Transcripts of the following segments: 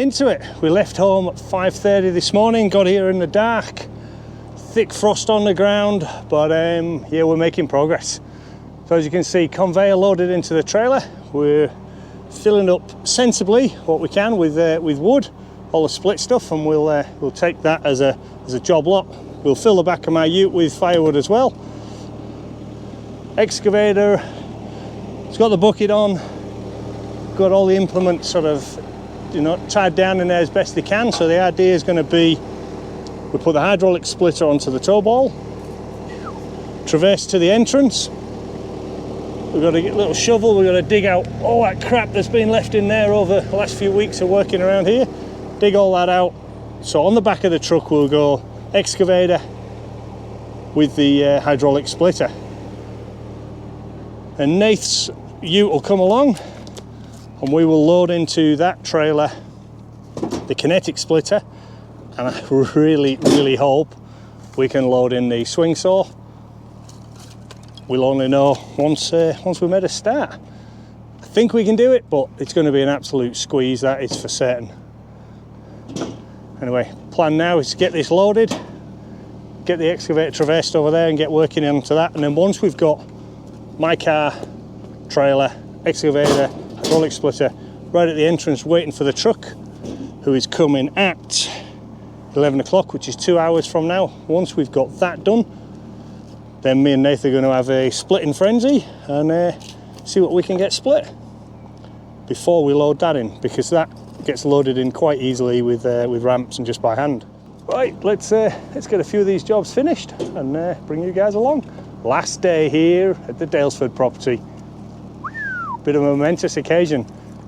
into it. We left home at 5:30 this morning, got here in the dark, thick frost on the ground, but yeah, we're making progress. So as you can see, conveyor loaded into the trailer. We're filling up sensibly what we can with wood, all the split stuff, and we'll take that as a job lot. We'll fill the back of my ute with firewood as well. Excavator, it's got the bucket on, got all the implements sort of, you know, tied down in there as best they can. So the idea is going to be, we put the hydraulic splitter onto the tow ball, traverse to the entrance. We've got to get a little shovel, we've got to dig out all that crap that's been left in there over the last few weeks of working around here. Dig all that out. So on the back of the truck we'll go excavator with the hydraulic splitter. And Nath's ute will come along and we will load into that trailer the kinetic splitter, and I really hope we can load in the swing saw. We'll only know once we made a start. I think we can do it, but it's going to be an absolute squeeze, that is for certain. Anyway, plan now is to get this loaded, get the excavator traversed over there and get working onto that, and then once we've got my car, trailer, excavator, hydraulic splitter right at the entrance waiting for the truck, who is coming at 11 o'clock, which is 2 hours from now. Once we've got that done, then me and Nathan are going to have a splitting frenzy and see what we can get split before we load that in, because that gets loaded in quite easily with ramps and just by hand. Right, let's get a few of these jobs finished and bring you guys along. Last day here at the Daylesford property. Bit of a momentous occasion.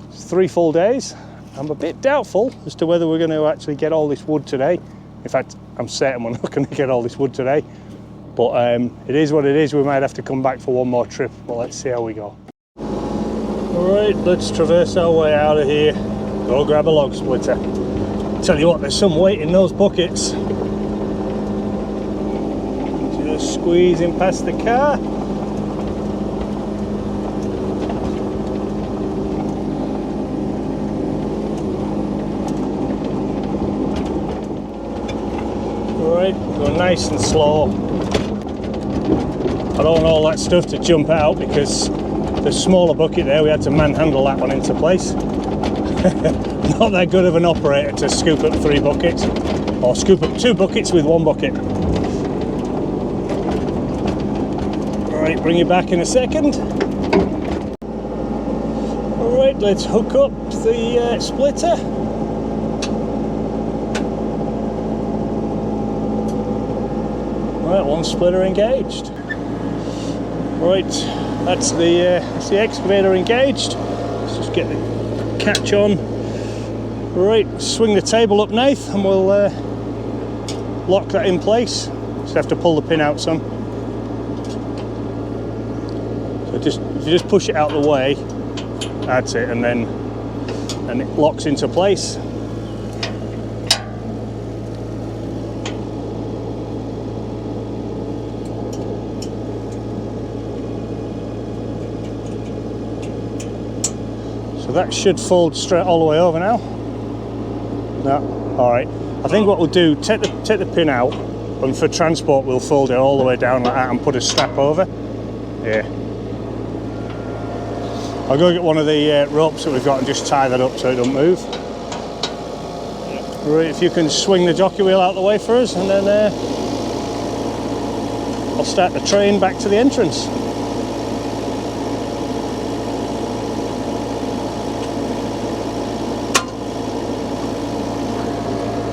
It's 3 full days. I'm a bit doubtful as to whether we're going to actually get all this wood today. In fact, I'm certain we're not going to get all this wood today. But it is what it is. We might have to come back for one more trip. But let's see how we go. Alright, let's traverse our way out of here. Go grab a log splitter. Tell you what, there's some weight in those buckets. Just squeezing past the car. Alright, go nice and slow. I don't want all that stuff to jump out because the smaller bucket there, we had to manhandle that one into place. Not that good of an operator to scoop up 3 buckets, or scoop up 2 buckets with 1 bucket. Alright, bring you back in a second. Alright, let's hook up the splitter. Right, 1 splitter engaged. Right, that's the excavator engaged. Let's just get the catch on. Right, swing the table up, Nath, and we'll lock that in place. Just have to pull the pin out some. So if you just push it out the way, that's it, and it locks into place. So that should fold straight all the way over now. No, all right. I think what we'll do, take the pin out, and for transport we'll fold it all the way down like that and put a strap over. Yeah. I'll go get one of the ropes that we've got and just tie that up so it don't move. Right, if you can swing the jockey wheel out the way for us, and then I'll start the train back to the entrance.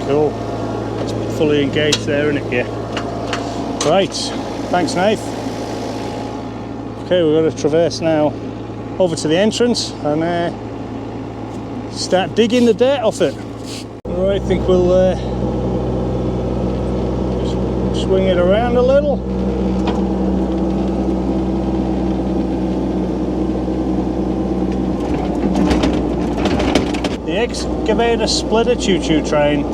Cool. It's fully engaged there, isn't it? Yeah. Right. Thanks, Nath. Okay, we've got to traverse now over to the entrance and start digging the dirt off it. Alright, I think we'll just swing it around a little. The excavator splitter choo-choo train.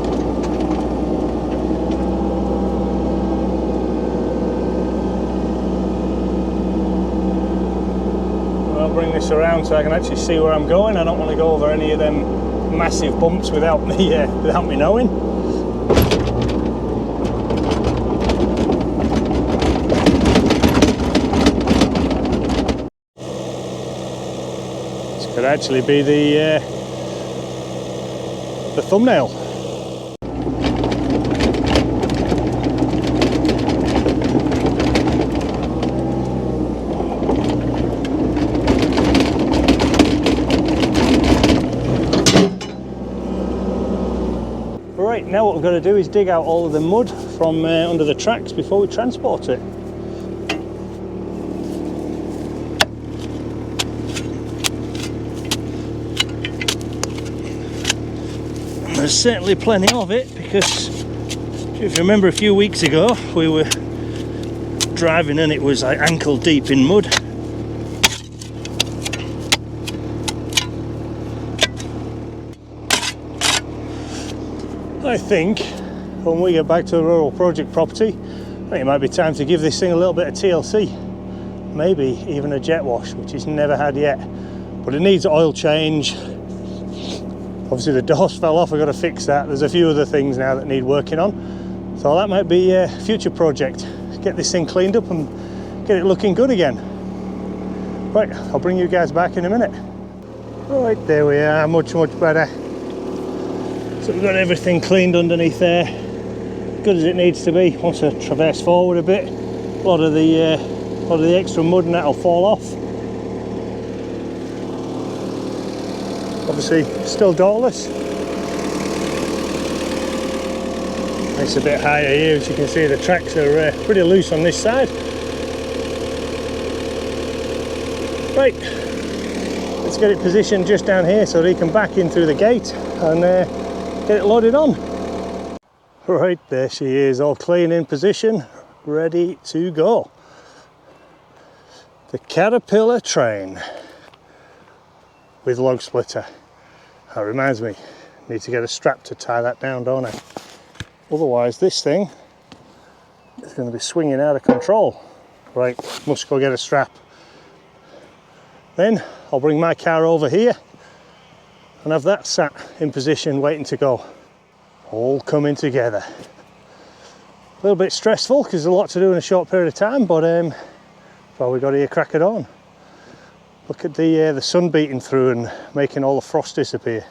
Bring this around so I can actually see where I'm going. I don't want to go over any of them massive bumps without me knowing. This could actually be the thumbnail. Right, now what we're going to do is dig out all of the mud from under the tracks before we transport it. And there's certainly plenty of it, because if you remember a few weeks ago we were driving and it was like ankle deep in mud. I think when we get back to the rural project property, I think it might be time to give this thing a little bit of TLC, maybe even a jet wash, which it's never had yet. But it needs an oil change. Obviously the doors fell off, I've got to fix that. There's a few other things now that need working on, so that might be a future project. Get this thing cleaned up and get it looking good again. Right, I'll bring you guys back in a minute. Right, there we are, much better. So we've got everything cleaned underneath there, good as it needs to be. Once I traverse forward a bit, a lot of the extra mud and that'll fall off. Obviously still doorless. It's a bit higher here, as you can see the tracks are pretty loose on this side. Right, let's get it positioned just down here so that he can back in through the gate and get it loaded on. Right, there she is, all clean in position, ready to go. The Caterpillar train with log splitter. That reminds me, need to get a strap to tie that down, don't I? Otherwise this thing is going to be swinging out of control. Right, must go get a strap. Then I'll bring my car over here and have that sat in position waiting to go. All coming together. A little bit stressful because there's a lot to do in a short period of time, but well, we got here crack it on. Look at the sun beating through and making all the frost disappear.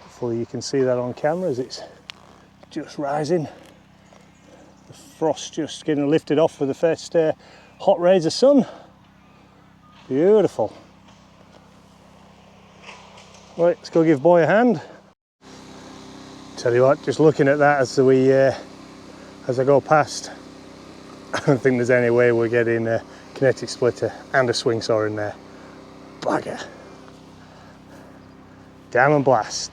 Hopefully you can see that on camera as it's just rising. The frost just getting lifted off with the first hot rays of sun. Beautiful. Right, let's go give boy a hand. Tell you what, just looking at that as I go past, I don't think there's any way we're getting a kinetic splitter and a swing saw in there. Bugger. Damn and blast.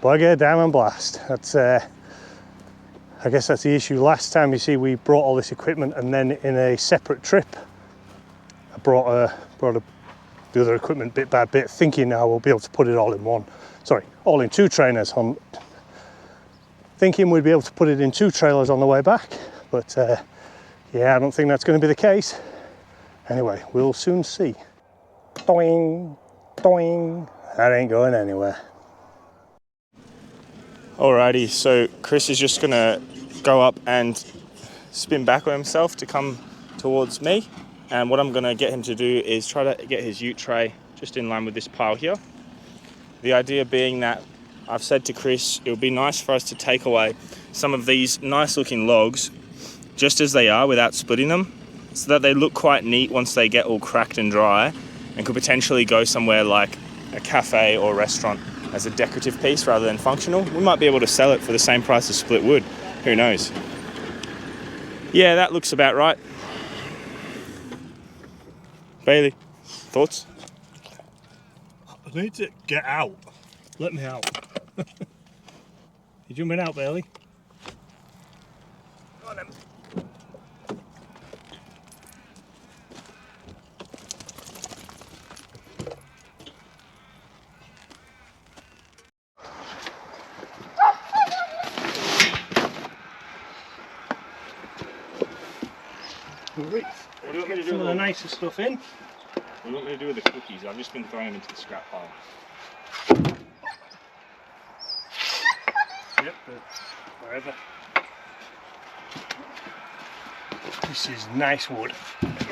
Bugger, damn and blast. That's I guess that's the issue. Last time, you see, we brought all this equipment and then in a separate trip I brought the other equipment bit by bit, thinking now we'll be able to put it all in one. Sorry, all in two trailers. Thinking we'd be able to put it in two trailers on the way back, but yeah, I don't think that's going to be the case. Anyway, we'll soon see. Doing, doing. That ain't going anywhere. Alrighty, so Chris is just going to go up and spin back on himself to come towards me. And what I'm going to get him to do is try to get his ute tray just in line with this pile here. The idea being that I've said to Chris, it would be nice for us to take away some of these nice looking logs just as they are without splitting them, so that they look quite neat once they get all cracked and dry, and could potentially go somewhere like a cafe or a restaurant as a decorative piece rather than functional. We might be able to sell it for the same price as split wood. Who knows? Yeah, that looks about right. Bailey, thoughts? I need to get out. Let me out. You jumping out, Bailey? Go on then. Right. What do you want me to do? Some of the nicer stuff in. What do you want me to do with the cookies? I've just been throwing them into the scrap pile. Yep, wherever. This is nice wood.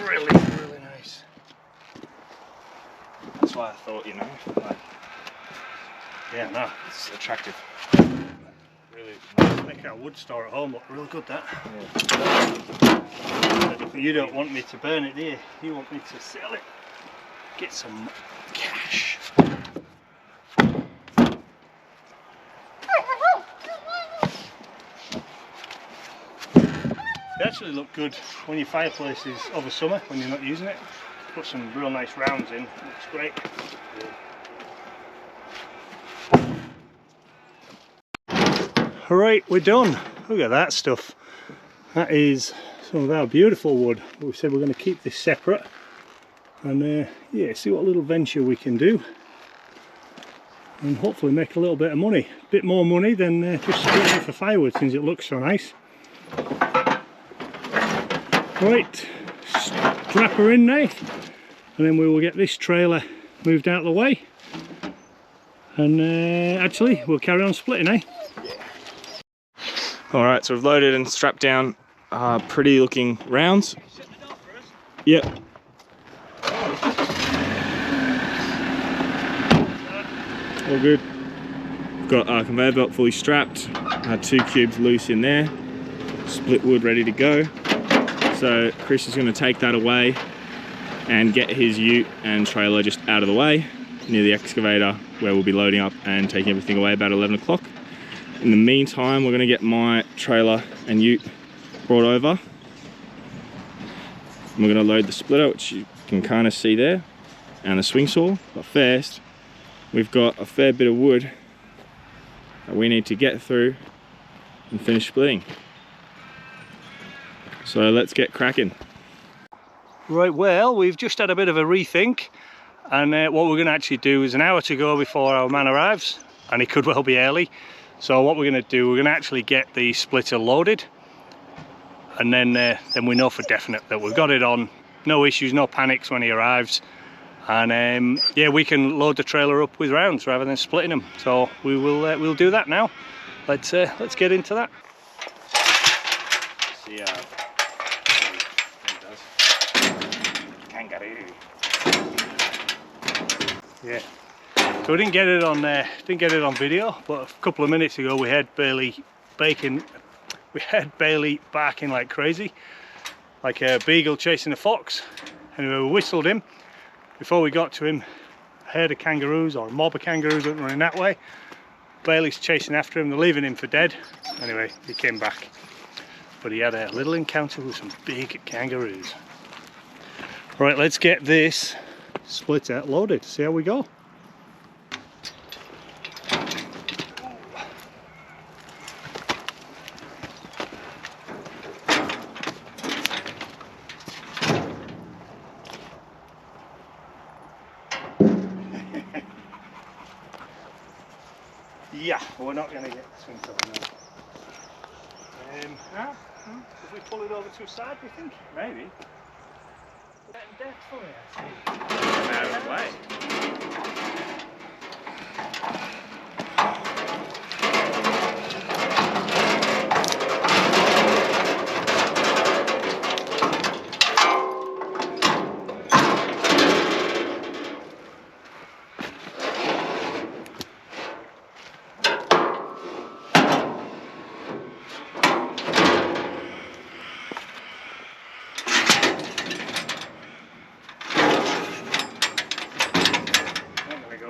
Really, really nice. That's why I thought, you know, like, yeah, no, it's attractive. Really nice. Make our wood store at home look real good, that. Yeah. But you don't want me to burn it, do you? You want me to sell it. Get some cash. They actually look good when your fireplace is over summer, when you're not using it. Put some real nice rounds in, looks great. Alright, we're done. Look at that stuff. That is some of our beautiful wood. We said we're going to keep this separate and yeah, see what little venture we can do and hopefully make a little bit of money. A bit more money than just splitting it for firewood, since it looks so nice. Right, strap her in now, and then we will get this trailer moved out of the way, and actually we'll carry on splitting, eh? Yeah. Alright, so we've loaded and strapped down pretty looking rounds. Yep. All good. We've got our conveyor belt fully strapped, 2 cubes loose in there, split wood ready to go. So Chris is going to take that away and get his ute and trailer just out of the way near the excavator, where we'll be loading up and taking everything away about 11 o'clock. In the meantime, we're going to get my trailer and ute brought over. And we're going to load the splitter, which you can kind of see there, and the swing saw. But first, we've got a fair bit of wood that we need to get through and finish splitting. So let's get cracking. Right, well, we've just had a bit of a rethink, and what we're going to actually do is an hour to go before our man arrives, and it could well be early. So what we're going to do, we're going to actually get the splitter loaded, and then we know for definite that we've got it on. No issues, no panics when he arrives, and yeah, we can load the trailer up with rounds rather than splitting them. So we will we'll do that now. Let's get into that. See, kangaroo. Yeah. So we didn't get it on video, but a couple of minutes ago we had Bailey barking like crazy, like a beagle chasing a fox. Anyway, we whistled him. Before we got to him, a herd of kangaroos, or a mob of kangaroos, went running that way. Bailey's chasing after him, they're leaving him for dead. Anyway, he came back, but he had a little encounter with some big kangaroos. Right, let's get this splitter loaded, see how we go. Yeah, we're not going to get the swing saw now. If we pull it over to a side, do you think? Maybe. Getting depth for it, I think. Out of the way.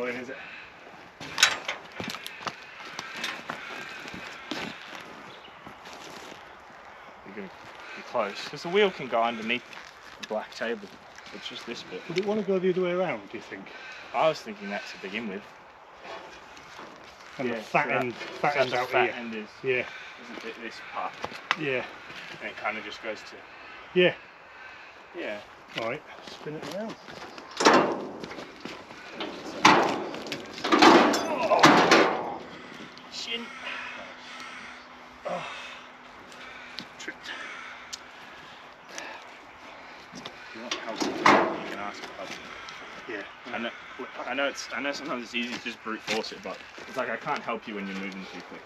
Is it? You're going to be close, because the wheel can go underneath the black table. It's just this bit. Would it want to go the other way around, do you think? I was thinking that to begin with. And yeah, the fat so end, that, end so out the fat here. end is Yeah, this part, yeah, and it kind of just goes to yeah. yeah. All right, spin it around. Oh, shin. Oh, tripped. If you want help, you can ask for help. I know sometimes it's easy to just brute force it, but it's like I can't help you when you're moving too quick.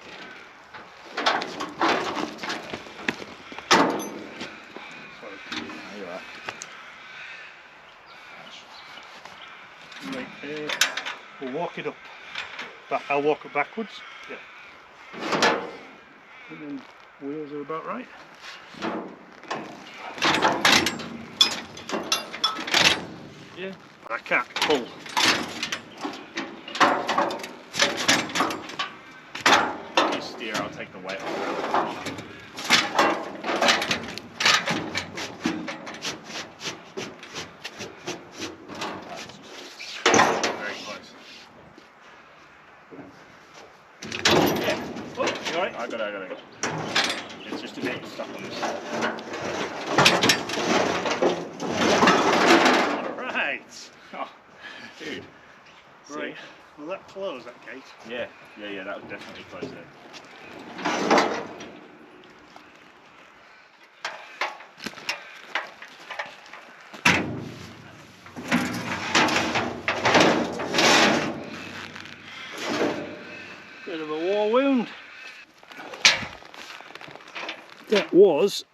You're right. Right, we'll walk it up. I'll walk it backwards. Yeah. And then wheels are about right. Yeah. I can't pull. You steer, I'll take the weight off. Very close. Yeah. Oh, you alright? I got it. It's just a bit stuck on this side. Alright. Oh, dude. Right. Will that close that gate? Yeah, that would definitely close it. Bit of a war wound. That was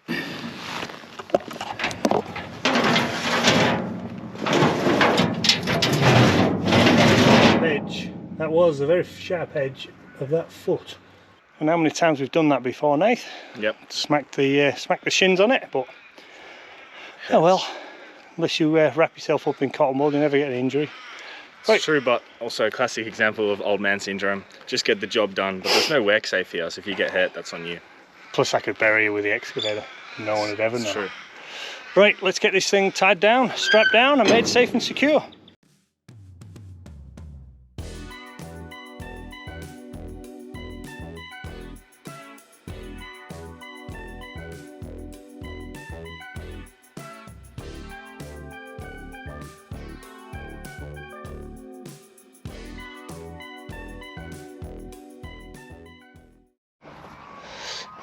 edge. That was a very sharp edge of that foot. And how many times we've done that before, Nath? Yep. Smack the shins on it, but oh well. Unless you wrap yourself up in cotton wool, you never get an injury. It's true, but also a classic example of old man syndrome. Just get the job done, but there's no work safe here, so if you get hurt, that's on you. Plus I could bury you with the excavator. No one would ever know. It's true. Right, let's get this thing tied down, strapped down and made safe and secure.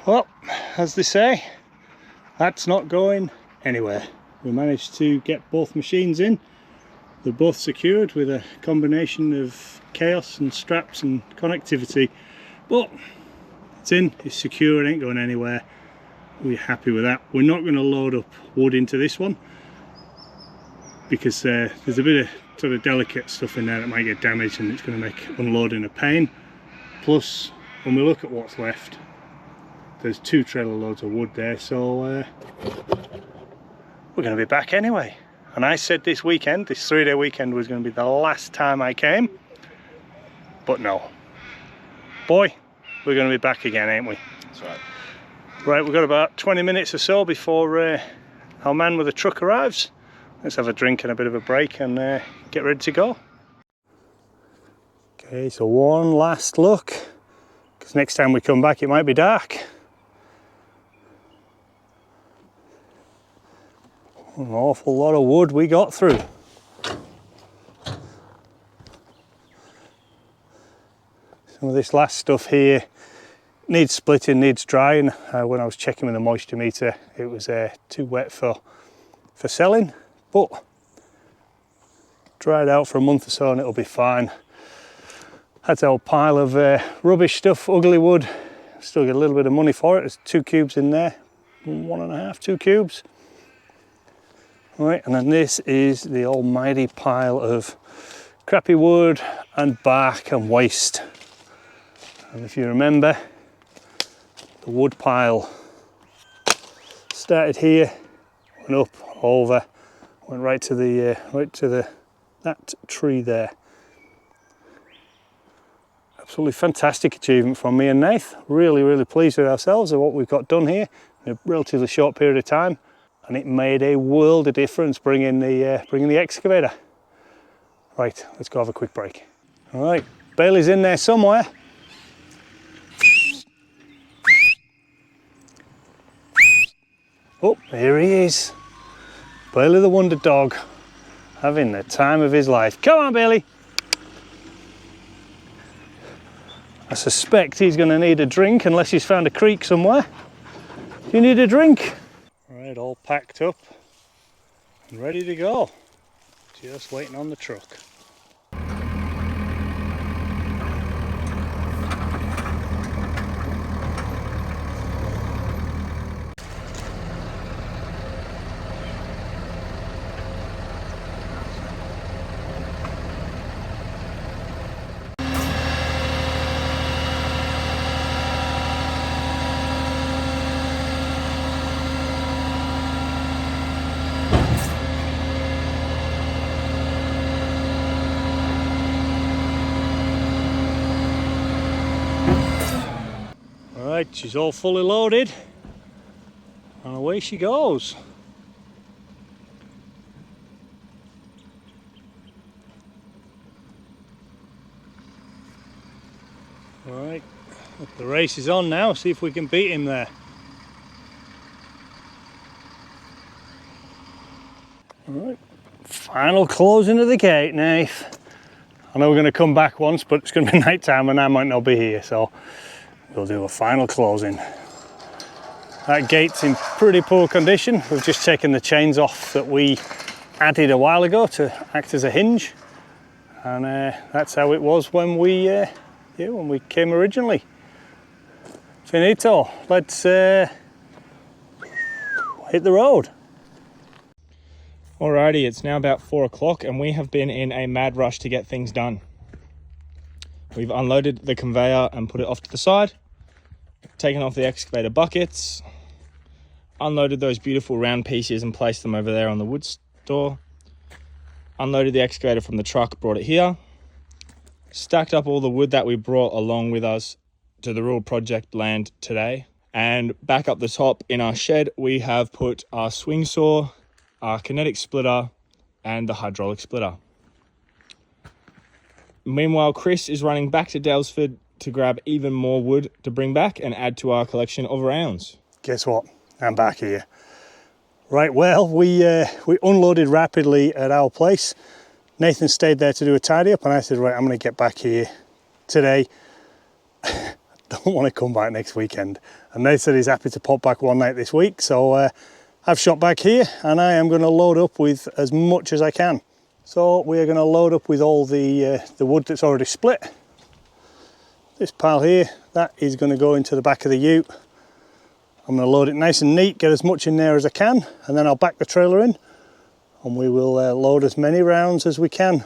Well, as they say, that's not going anywhere. We managed to get both machines in. They're both secured with a combination of chaos and straps and connectivity, but it's in, it's secure, it ain't going anywhere. We're happy with that. We're not going to load up wood into this one because there's a bit of sort of delicate stuff in there that might get damaged and it's going to make unloading a pain. Plus, when we look at what's left, there's 2 trailer loads of wood there, so we're going to be back anyway. And I said this weekend, this 3-day weekend, was going to be the last time I came, but no. Boy, we're going to be back again, ain't we? That's right. Right, we've got about 20 minutes or so before our man with the truck arrives. Let's have a drink and a bit of a break and get ready to go. Okay, so one last look, because next time we come back it might be dark. An awful lot of wood we got through. Some of this last stuff here needs splitting, needs drying. When I was checking with the moisture meter, it was too wet for selling, but dried out for a month or so and it'll be fine. That's our pile of rubbish stuff, ugly wood. Still get a little bit of money for it. There's 2 cubes in there, 1.5, 2 cubes. Right, and then this is the almighty pile of crappy wood and bark and waste. And if you remember, the wood pile started here, went up, over, went right to that tree there. Absolutely fantastic achievement from me and Nath. Really, really pleased with ourselves and what we've got done here in a relatively short period of time. And it made a world of difference bringing the excavator. Right, let's go have a quick break. All right, Bailey's in there somewhere. Oh, here he is. Bailey the Wonder Dog, having the time of his life. Come on, Bailey. I suspect he's going to need a drink unless he's found a creek somewhere. Do you need a drink? Right, all packed up and ready to go. Just waiting on the truck. Right, she's all fully loaded and away she goes. Right, the race is on now, see if we can beat him there. Right, final closing of the gate, Nath. I know we're going to come back once, but it's going to be night time and I might not be here, so we'll do a final closing. That gate's in pretty poor condition. We've just taken the chains off that we added a while ago to act as a hinge, and that's how it was when we came originally. Finito, let's hit the road. Alrighty, it's now about 4 o'clock and we have been in a mad rush to get things done. We've unloaded the conveyor and put it off to the side, taken off the excavator buckets, unloaded those beautiful round pieces and placed them over there on the wood store, unloaded the excavator from the truck, brought it here, stacked up all the wood that we brought along with us to the real project land today, and back up the top in our shed we have put our swing saw, our kinetic splitter and the hydraulic splitter. Meanwhile, Chris is running back to Dalesford to grab even more wood to bring back and add to our collection of rounds. Guess what? I'm back here. Right, well, we unloaded rapidly at our place. Nathan stayed there to do a tidy up and I said, right, I'm going to get back here today. I don't want to come back next weekend. And Nathan said he's happy to pop back one night this week, so I've shot back here and I am going to load up with as much as I can. So we are going to load up with all the wood that's already split. This pile here, that is going to go into the back of the ute. I'm going to load it nice and neat, get as much in there as I can, and then I'll back the trailer in and we will load as many rounds as we can.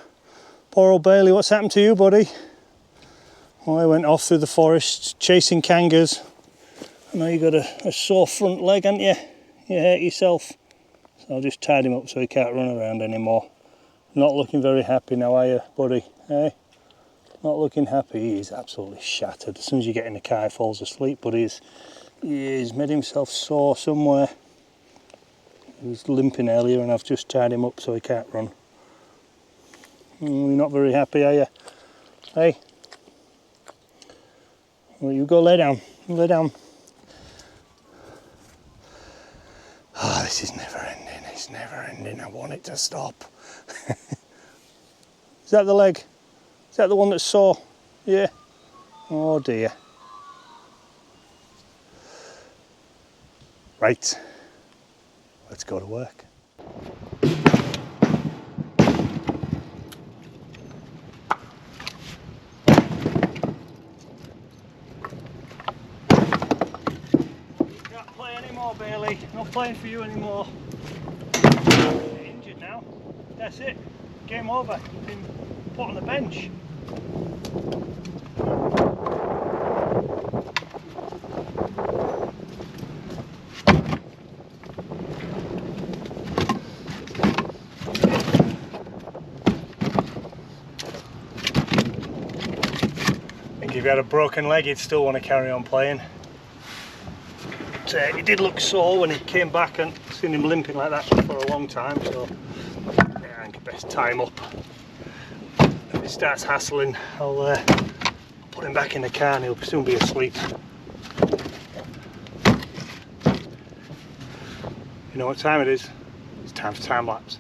Poor old Bailey, what's happened to you, buddy? Well, I went off through the forest chasing kangas. I know you got a sore front leg, haven't you? You hurt yourself. So I'll just tied him up so he can't run around anymore. Not looking very happy now, are you, buddy? Hey? Not looking happy. He's absolutely shattered. As soon as you get in the car, he falls asleep, but he's made himself sore somewhere. He was limping earlier and I've just tied him up so he can't run. You're not very happy, are you? Hey? Well, you go lay down. Lay down. Oh, this is never ending. It's never ending. I want it to stop. Is that the leg? Is that the one that's sore? Yeah. Oh dear. Right. Let's go to work. Can't play anymore, Bailey. Not playing for you anymore. You're injured now. That's it. Game over. You've been put on the bench. I think if you had a broken leg, you'd still want to carry on playing. But, he did look sore when he came back, and seen him limping like that for a long time, so yeah, I think I best tie him up. If he starts hassling, I'll put him back in the car and he'll soon be asleep. You know what time it is? It's time for time lapse.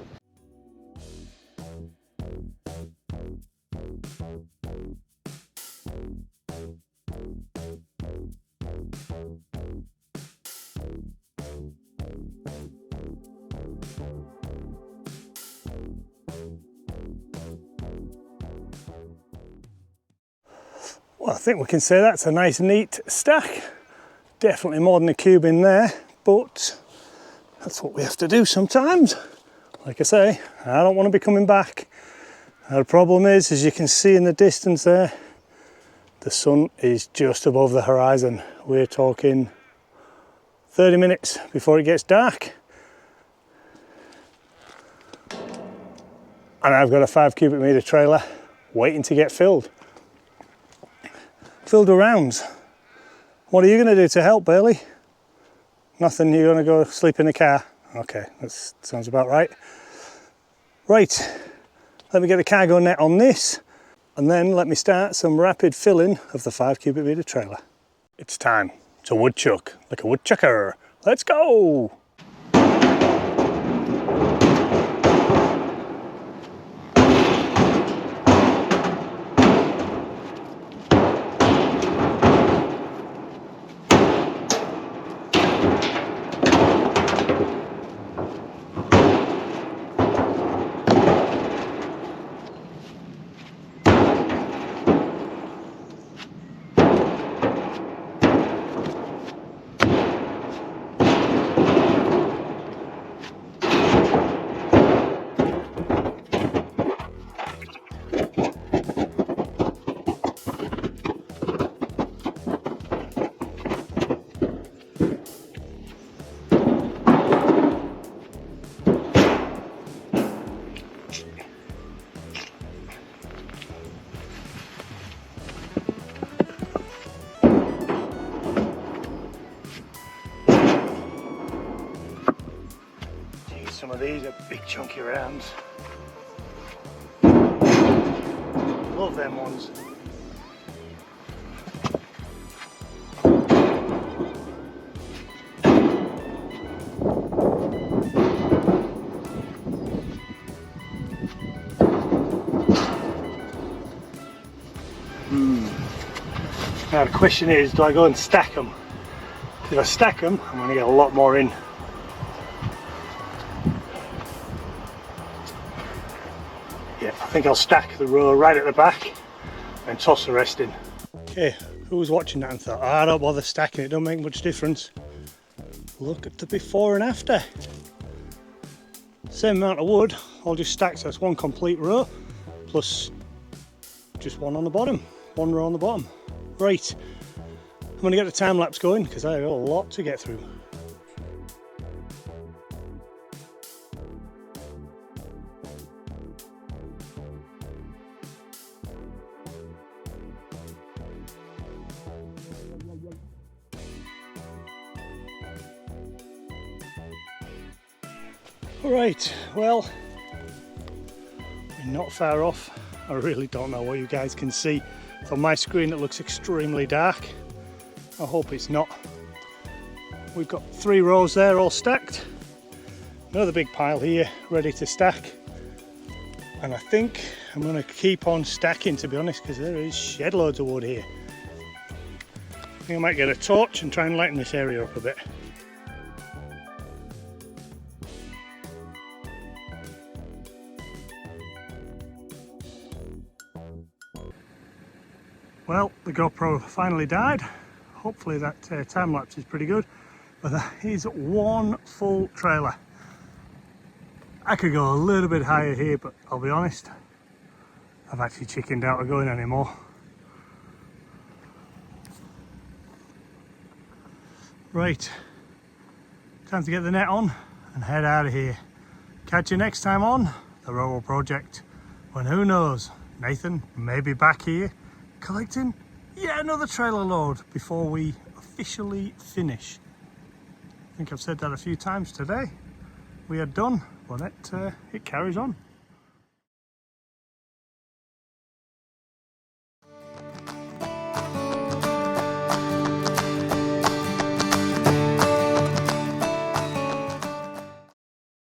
Well, I think we can say that's a nice neat stack. Definitely more than a cube in there, but that's what we have to do sometimes. Like I say, I don't want to be coming back. The problem is, as you can see in the distance there, the sun is just above the horizon. We're talking 30 minutes before it gets dark. And I've got a 5 cubic metre trailer waiting to get filled. Filled with rounds. What are you going to do to help, Bailey? Nothing, you're going to go sleep in the car? Okay, that sounds about right. Right, let me get the cargo net on this, and then let me start some rapid filling of the 5 cubic metre trailer. It's time to woodchuck, like a woodchucker. Let's go! Some of these are big chunky rounds. Love them ones. Now the question is, do I go and stack them? If I stack them, I'm going to get a lot more in. Yeah, I think I'll stack the row right at the back and toss the rest in. Okay, who was watching that and thought, I don't bother stacking it, don't make much difference. Look at the before and after. Same amount of wood, all just stacked, so that's one complete row, plus just one on the bottom, one row on the bottom. Right, I'm going to get the time lapse going because I've got a lot to get through. Alright, well, we're not far off. I really don't know what you guys can see. From my screen it looks extremely dark. I hope it's not. We've got 3 rows there all stacked. Another big pile here ready to stack. And I think I'm going to keep on stacking, to be honest, because there is shed loads of wood here. I think I might get a torch and try and lighten this area up a bit. Well, the GoPro finally died. Hopefully that time lapse is pretty good, but that is one full trailer. I could go a little bit higher here, but I'll be honest, I've actually chickened out of going anymore. Right, time to get the net on and head out of here. Catch you next time on the Row Project, when who knows, Nathan may be back here collecting yet another trailer load before we officially finish. I think I've said that a few times today. We are done, but it carries on.